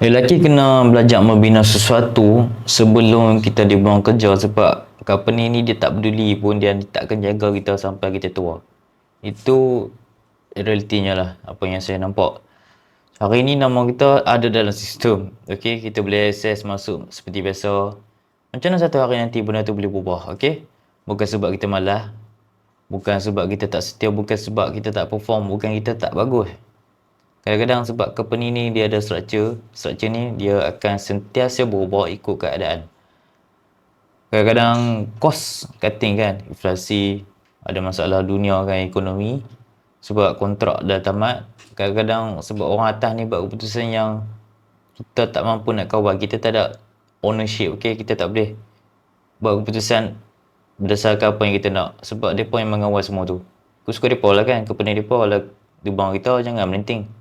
Lelaki kena belajar membina sesuatu sebelum kita dibuang kerja, sebab company ni dia tak peduli pun, dia tak akan jaga kita sampai kita tua. Itu realitinya lah, apa yang saya nampak. Hari ni nama kita ada dalam sistem. Okey, kita boleh access masuk seperti biasa. Macam mana satu hari nanti benda tu boleh berubah, okey? Bukan sebab kita malas, bukan sebab kita tak setia, bukan sebab kita tak perform, bukan kita tak bagus. Kadang-kadang sebab company ni dia ada structure ni dia akan sentiasa berubah ikut keadaan. Kadang-kadang cost cutting kan, inflasi, ada masalah dunia kan, ekonomi, sebab kontrak dah tamat. Kadang-kadang sebab orang atas ni buat keputusan yang kita tak mampu nak kawal, kita tak ada ownership, okay? Kita tak boleh buat keputusan berdasarkan apa yang kita nak, sebab mereka yang mengawal semua tu. Suka mereka lah kan, company mereka lah di bawah kita, jangan melenting.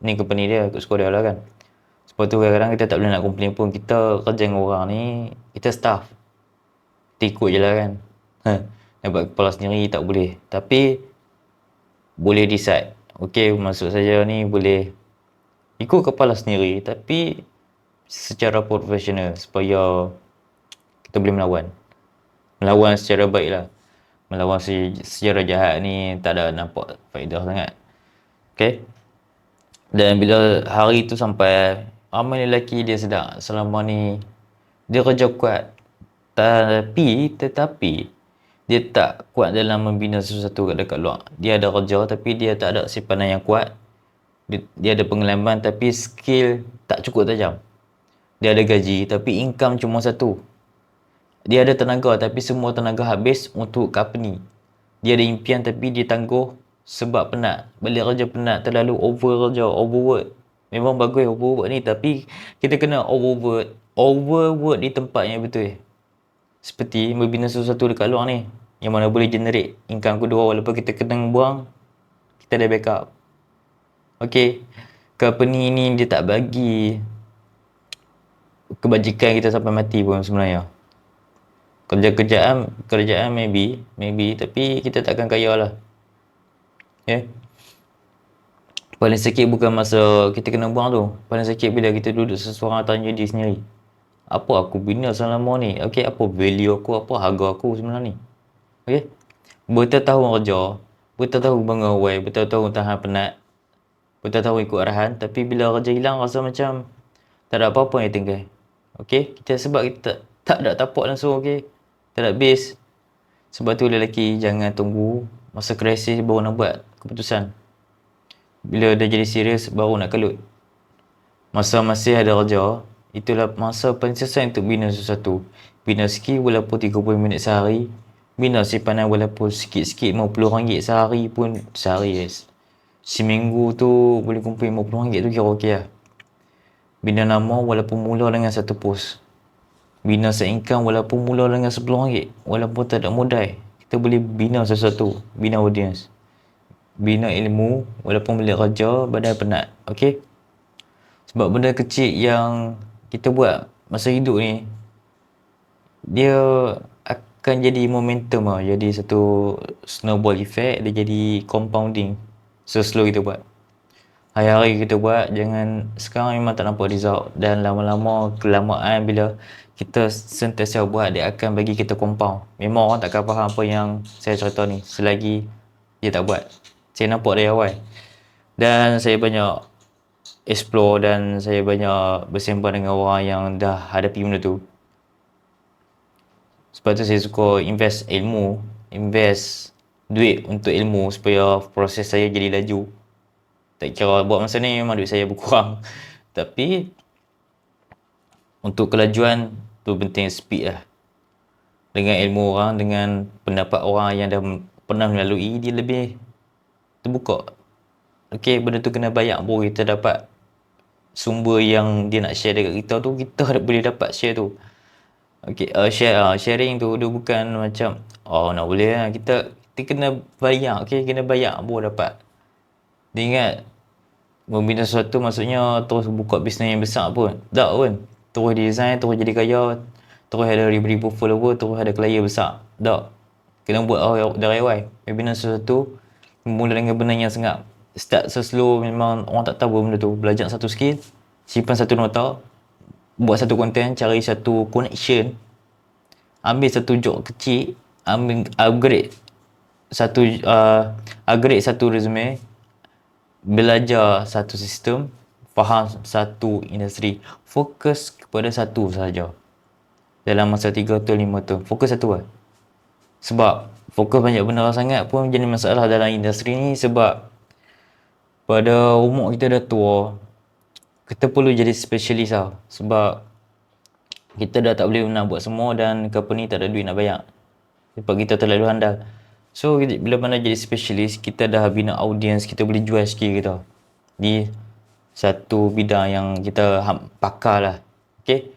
Ni company dia, ikut suka dia lah kan. Sebab tu kadang-kadang kita tak boleh nak complain pun. Kita kerja dengan orang ni, kita staff, kita ikut je lah kan. Nak buat kepala sendiri tak boleh. Tapi boleh decide, okay, maksud saya ni boleh ikut kepala sendiri tapi secara profesional, supaya kita boleh melawan secara baik lah. Melawan secara jahat ni tak ada nampak faedah sangat, okay. Dan bila hari tu sampai, ramai lelaki dia sedar selama ni dia kerja kuat, tetapi dia tak kuat dalam membina sesuatu dekat luar. Dia ada kerja tapi dia tak ada simpanan yang kuat. Dia ada pengalaman tapi skill tak cukup tajam. Dia ada gaji tapi income cuma satu. Dia ada tenaga tapi semua tenaga habis untuk company. Dia ada impian tapi dia tangguh sebab penat. Balik kerja penat, terlalu overwork. Memang bagus overwork ni, tapi kita kena overwork di tempat yang betul. Seperti membina sesuatu dekat luar ni, yang mana boleh generate income kedua walaupun kita kena buang, kita ada backup. Okay, company ni dia tak bagi kebajikan kita sampai mati pun sebenarnya. Kerjaan maybe, tapi kita takkan kaya lah. Okay. Paling sakit bukan masa kita kena buang tu. Paling sakit bila kita duduk seseorang tanya diri sendiri, apa aku bina selama ni? Okay, apa value aku, apa harga aku sebenarnya ni? Okay, bertahun kerja, bertahun mengawal, bertahun tahan penat, bertahun ikut arahan, tapi bila kerja hilang rasa macam tak ada apa-apa yang tinggal. Okay, sebab kita tak ada tapak langsung, okay, tak ada base. Sebab tu lelaki jangan tunggu masa krisis baru nak buat keputusan. Bila dah jadi serius baru nak kalut. Masa masih ada kerja, itulah masa paling selesai untuk bina sesuatu. Bina skill walaupun 30 minit sehari, bina simpanan walaupun sikit-sikit RM50 sehari pun sehari, yes. Seminggu tu boleh kumpul RM50 tu kira okey lah. Bina nama walaupun mula dengan satu post. Bina se-income walaupun mula dengan RM10, walaupun tak ada modal. Kita boleh bina sesuatu, bina audience. Bina ilmu walaupun boleh kerja badan penat, okey. Sebab benda kecil yang kita buat masa hidup ni, dia akan jadi momentum lah, jadi satu snowball effect, dia jadi compounding slow kita buat. Hari-hari kita buat, jangan sekarang memang tak nampak result, dan lama-lama kelamaan bila kita sentiasa buat, dia akan bagi kita compound. Memang orang takkan faham apa yang saya cerita ni selagi dia tak buat. Saya nampak dari awal dan saya banyak explore dan saya banyak bersembang dengan orang yang dah hadapi benda tu. Sebab tu saya suka invest duit untuk ilmu supaya proses saya jadi laju. Tak kira buat masa ni memang duit saya berkurang tapi untuk kelajuan tu penting speed lah. Dengan ilmu orang, dengan pendapat orang yang dah pernah melalui, dia lebih terbuka. Okay, benda tu kena bayar baru kita dapat sumber yang dia nak share dekat kita tu, kita boleh dapat share tu. Okay, sharing tu dia bukan macam nak boleh lah, kita kena bayar, okay, kena bayar baru dapat. Dia ingat membina sesuatu maksudnya terus buka bisnes yang besar pun, tak pun. Terus design, terus jadi kaya, terus ada ribu-ribu follower, terus ada klien besar, tak. Kena buat dari awal. Membina sesuatu mula dengan benda yang sengat. Start slow, memang orang tak tahu benda tu. Belajar satu skill, simpan satu nota, buat satu konten, cari satu connection, ambil satu job kecil, ambil satu upgrade satu resume, belajar satu sistem, faham satu industri, fokus kepada satu sahaja dalam masa 3 atau 5 tahun. Fokus satu lah. Sebab fokus banyak benda sangat pun jadi masalah dalam industri ni, sebab pada umur kita dah tua, kita perlu jadi specialist lah. Sebab kita dah tak boleh nak buat semua dan company tak ada duit nak bayar. Sebab kita terlalu handal. So bila mana jadi specialist, kita dah bina audience, kita boleh jual skill kita di satu bidang yang kita pakar lah. Okay,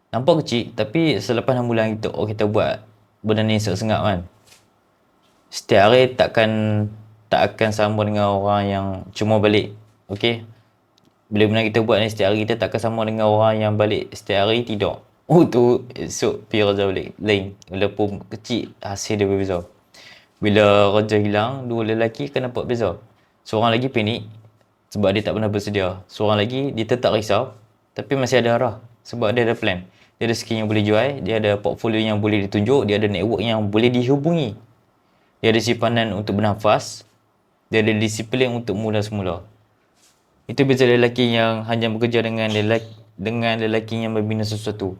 nampak kecil, tapi selepas 6 bulan kita buat benda ni sengap kan. Setiap hari tak akan sama dengan orang yang cuma balik. Okay, bila mana kita buat ni setiap hari, kita tak akan sama dengan orang yang balik setiap hari tidur. Oh tu esok pergi kerja balik lain. Walaupun kecil, hasil dia berbeza. Bila kerja hilang, dua lelaki akan nampak beza. Seorang lagi panik sebab dia tak pernah bersedia. Seorang lagi dia tetap risau tapi masih ada arah sebab dia ada plan. Dia ada skill yang boleh jual, dia ada portfolio yang boleh ditunjuk, dia ada network yang boleh dihubungi. Dia ada simpanan untuk bernafas, dia ada disiplin untuk mula semula. Itu beza lelaki yang hanya bekerja dengan lelaki yang membina sesuatu.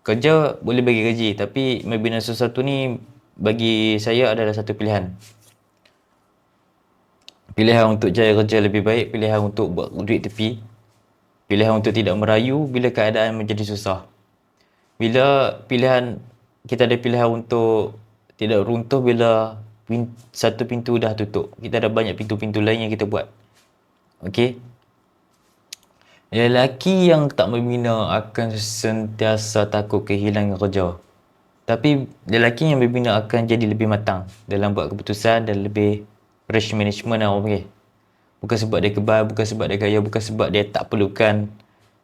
Kerja boleh bagi gaji, tapi membina sesuatu ni bagi saya adalah satu pilihan. Pilihan untuk cari kerja lebih baik, pilihan untuk buat duit tepi, pilihan untuk tidak merayu bila keadaan menjadi susah. Bila kita ada pilihan untuk tidak runtuh bila satu pintu dah tutup. Kita ada banyak pintu-pintu lain yang kita buat. Okey. Lelaki yang tak membina akan sentiasa takut kehilangan kerja. Tapi lelaki yang membina akan jadi lebih matang dalam buat keputusan dan lebih risk management lah orang panggil. Bukan sebab dia kebal, bukan sebab dia kaya, bukan sebab dia tak perlukan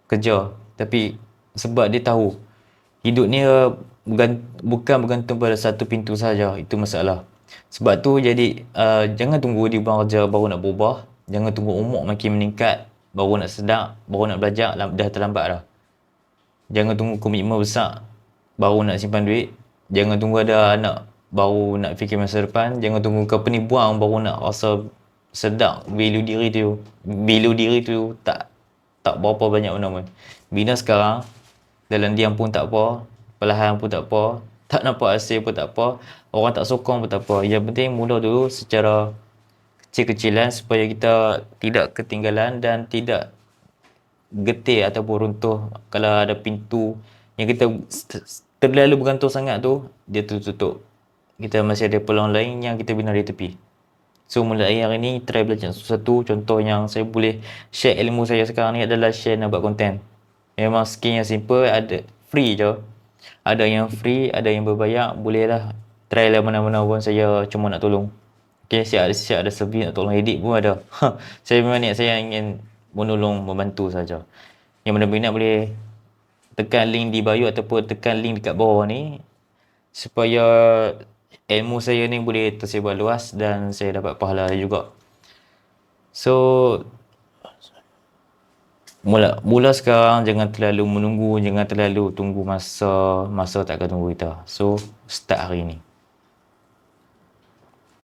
kerja. Tapi sebab dia tahu hidup ni bukan bergantung pada satu pintu saja. Itu masalah. Sebab tu jadi jangan tunggu di buang kerja baru nak berubah. Jangan tunggu umur makin meningkat baru nak sedar, baru nak belajar, dah terlambat dah. Jangan tunggu komitmen besar baru nak simpan duit. Jangan tunggu ada anak baru nak fikir masa depan. Jangan tunggu company buang baru nak rasa sedap value diri tu tak berapa banyak benda pun. Bina sekarang, dalam diam pun tak apa, perlahan pun tak apa, tak nampak hasil pun tak apa, orang tak sokong pun tak apa. Yang penting mula dulu secara kecil-kecilan supaya kita tidak ketinggalan dan tidak getir ataupun runtuh kalau ada pintu yang kita terlalu bergantung sangat tu, dia tutup. Kita masih ada peluang lain yang kita bina di tepi. So mulai hari ni try belajar sesuatu. Contoh yang saya boleh share ilmu saya sekarang ni adalah share nak buat konten. Memang skill yang simple, ada free je. Ada yang free, ada yang berbayar. Bolehlah try lah mana-mana pun, saya cuma nak tolong. Okay, siap ada servis nak tolong edit pun ada. Saya memang niat saya ingin menolong, membantu saja. Yang mana minat boleh tekan link di bio ataupun tekan link dekat bawah ni supaya ilmu saya ni boleh tersebar luas dan saya dapat pahala juga. So mula sekarang, jangan terlalu menunggu, jangan terlalu tunggu masa tak akan tunggu kita. So start hari ni.